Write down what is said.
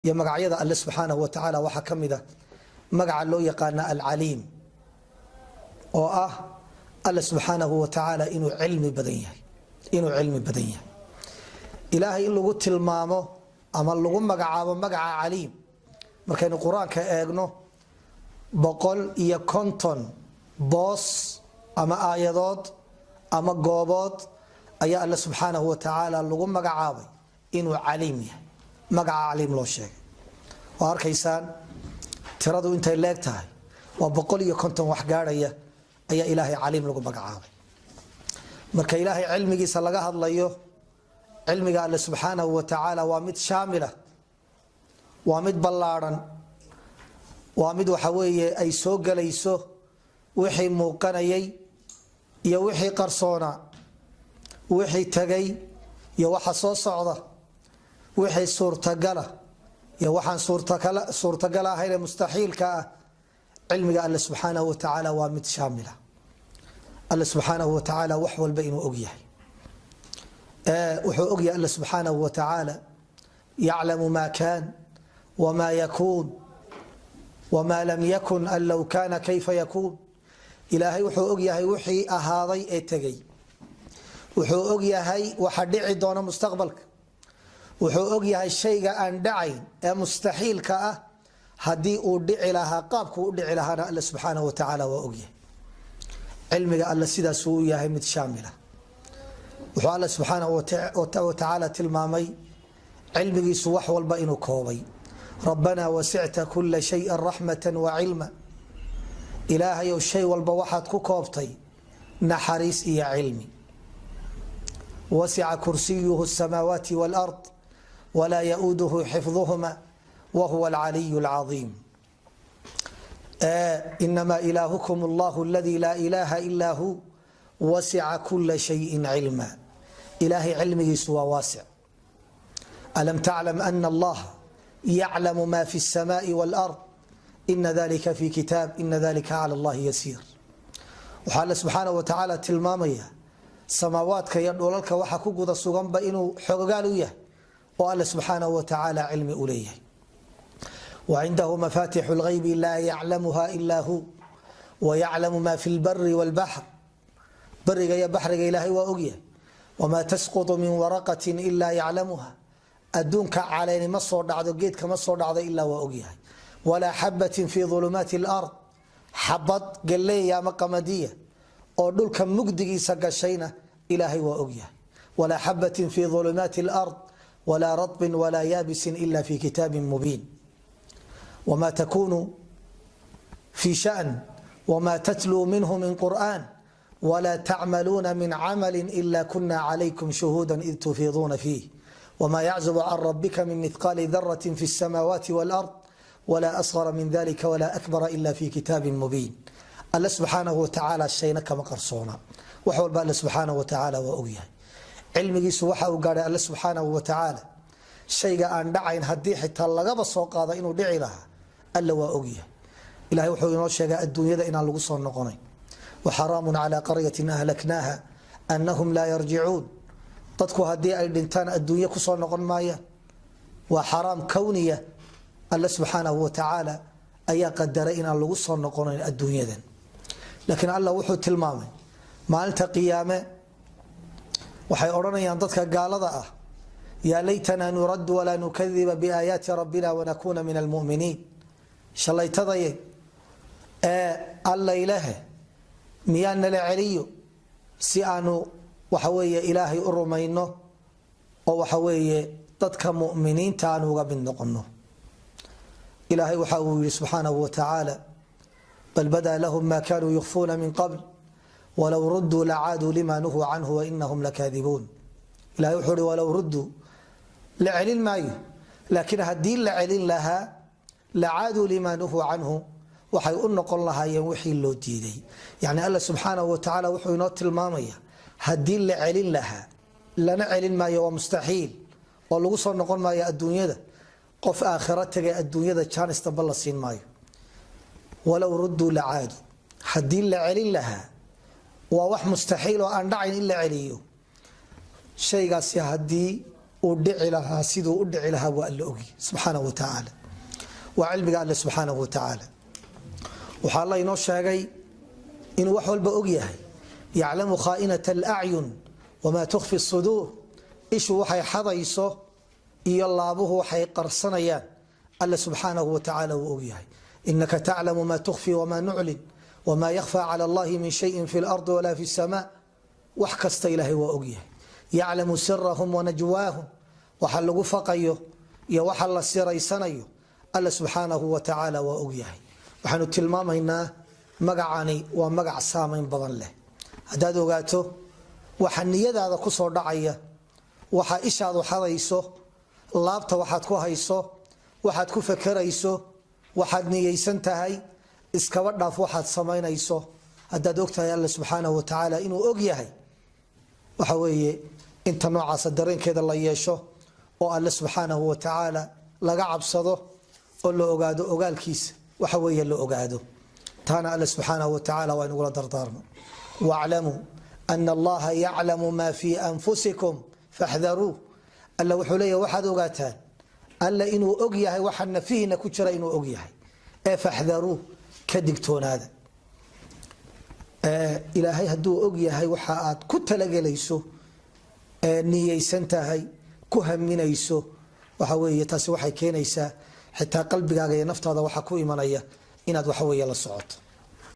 يا مقعيدا الله سبحانه وتعالى waxa kamida magaca loo yaqaan al-alim oo Allah subhanahu wa ta'ala inuu cilmi badan yahay ilaahay in lagu tilmaamo ama lagu magacaabo magaca alim markaynu quraanka eegno 150 boos ama aayadood ama goobood ayaa Allah subhanahu wa ta'ala lagu magacaabay inuu alim yahay magaca alim loo sheegay waa arkaysaan tiradu intay leegtahay waa 150 wax gaaraya ayaa ilaahay alim lagu magacaabay marka ilaahay cilmigiisa laga hadlayo cilmiga Allah subhanahu wa ta'ala waa mid shaamila waa mid ballaaran waa mid waxa weeye ay soo galayso wixii muuqanayay iyo wixii qarsoona wixii tagay iyo waxa soo socda wixii suurtagala iyo waxaan suurtagal ahayn mustaxiilka ah cilmiga Allah subhanahu wa ta'ala waa mid shaamila Allah subhanahu wa ta'ala wax walba inuu og yahay wuxuu og yahay Allah subhanahu wa ta'ala ya'lamu ma kan wa ma yakun wa ma lam yakun law kana kayfa yakun ilaahay wuxuu og yahay wixii ahaaday ee tagay wuxuu og yahay waxa dhici doona mustaqbalka wuxuu og yahay shayga aan dhacayn ee mustaxiilka ah hadii uu dhici lahaa qaabku u dhici lahaana Allah subhanahu wa ta'ala waa og yahay cilmiga Allah sidaas uu yahay mid shaamila wuxuu Allah subhanahu wa ta'ala tilmaamay cilmigiisu wax walba inuu koobay rabbana wasi'ta kull shay'in rahmatan wa 'ilma ilaahay oo shay walba waxaad ku koobtay naxariis iyo cilmi wasi'a kursiyuhu as-samawati wal ard ولا يؤوده حفظهما وهو العلي العظيم إنما إلهكم الله الذي لا إله إلا هو وسع كل شيء علما إلهي علمه سوى واسع ألم تعلم أن الله يعلم ما في السماء والأرض إن ذلك في كتاب إن ذلك على الله يسير وحال سبحانه وتعالى تلمامية سماواتك يدولك وحكوك ذا الصغنب إنه حقالوية والله سبحانه وتعالى علم أوليه وعنده مفاتح الغيب لا يعلمها إلا هو ويعلم ما في البر والبحر برق يا بحر إلهي وأقيه وما تسقط من ورقة إلا يعلمها أدونك علينا مصر دعضو جيتك مصر دعضو إلا وأقيه ولا حبة في ظلمات الأرض حبط قال لي يا مقامدية أردولك مقدقي سقشينا إلهي وأقيه ولا حبة في ظلمات الأرض ولا رطب ولا يابس إلا في كتاب مبين وما تكون في شأن وما تتلو منه من قرآن ولا تعملون من عمل إلا كنا عليكم شهودا إذ تفيضون فيه وما يعزب عن ربك من مثقال ذرة في السماوات والأرض ولا أصغر من ذلك ولا أكبر إلا في كتاب مبين الله سبحانه وتعالى الشيء كما قرصونا وحول بالله سبحانه وتعالى وأغيه cilmigiisu waxa uu gaaray Allah subhanahu wa ta'ala shayga aan dhacayn hadii xitaa laga soo qaado inuu dhici lahaa alla waa ogyahay ilaahay wuxuu inoo sheegay adduunyada inaan lagu soo noqonay wa haramun ala qaryatin ahlaknaha annahum la yarji'un dadku hadii ay dhintaan adduunyo ku soo noqon maayaan waa haram kawniya Allah subhanahu wa ta'ala ayaa qadaray inaan lagu soo noqonayn adduunyadan laakiin Allah wuxuu tilmaamay maalinta qiyaame waxay oranayaan dadka gaalada ah ya laytana nurad wala nukadhiba bi ayati rabbina wa nakuna min almu'minin shalaytaday alla ilaha miyana la celiyo si aanu waxa weeye ilaahay u rumayno oo waxa weeye dadka mu'miniinta aanu uga mid noqono ilaahay waxa uu yiri subhanahu wa ta'ala bal bada lahum ma kanu yukhfuna min qabl ولو ردوا لعادوا لما نهوا عنه وإنهم لكاذبون لا يحر ولو ردوا لعلن مايو لكن هدين لعلن لها لعادوا لما نهوا عنه وحي نقول لها يوحي اللو ديدي يعني الله سبحانه وتعالى وحي نوت المامية هدين لعلن لها لنا علن مايو ومستحيل والله وصل نقول مايو الدنيا ده قف آخرتك الدنيا ده كان استبال السين مايو ولو ردوا لعادوا هدين لعلن لها ووح مستحيل وأن دعين إلا عليه شيء قاسي هدي ودعي لها سيدو ودعي لها وألأوغي سبحانه وتعالى وعلمك الله سبحانه وتعالى وحال الله ينوش شاقي إنه وحول بأوغيها يعلم خائنة الأعين وما تخفي الصدور إيش وحي حضيصه إيا الله أبوه وحي قرصنيان الله سبحانه وتعالى وأوغيها إنك تعلم ما تخفي وما نعلن وما يخفى على الله من شيء في الأرض ولا في السماء وحكست إلهي وأوغيها يعلم سرهم ونجواهم وحلقوا فقيه يا وحل السيري سنيه الله سبحانه وتعالى وأوغيها وحنو التلمام هنا مقعاني ومقع سامين بضن له هداد وقاته وحنية هذا كسر دعية وحا إشاد حضيسه لابته وحاد كو هيسو وحاد كو فكريسو وحاد نييسان تهي اسكبر داف وحاد سمينيسو هداد وقتها الله سبحانه وتعالى إنه أوغيها وحوي انت نوعا صدرين كذا الله يشو والله سبحانه وتعالى لقى عبصده قل له أقاده أقال كيس وحوي له أقاده تانا الله سبحانه وتعالى وإن قول دردارنا واعلموا أن الله يعلم ما في أنفسكم فاحذروه ألا وحولي وحد أقاتان ألا إنه أقيه وحن فيه نكتشر إنه أقيه فاحذروه كدكتون هذا إلهي هدو أقيه وحاات كنت لقى ليسو نييسان تهي كهمينيسو وحوي تاسي waxay keenaysaa xitaa qalbigaaga iyo naftaada waxa ku imanaya inaad waxa weeye la socoto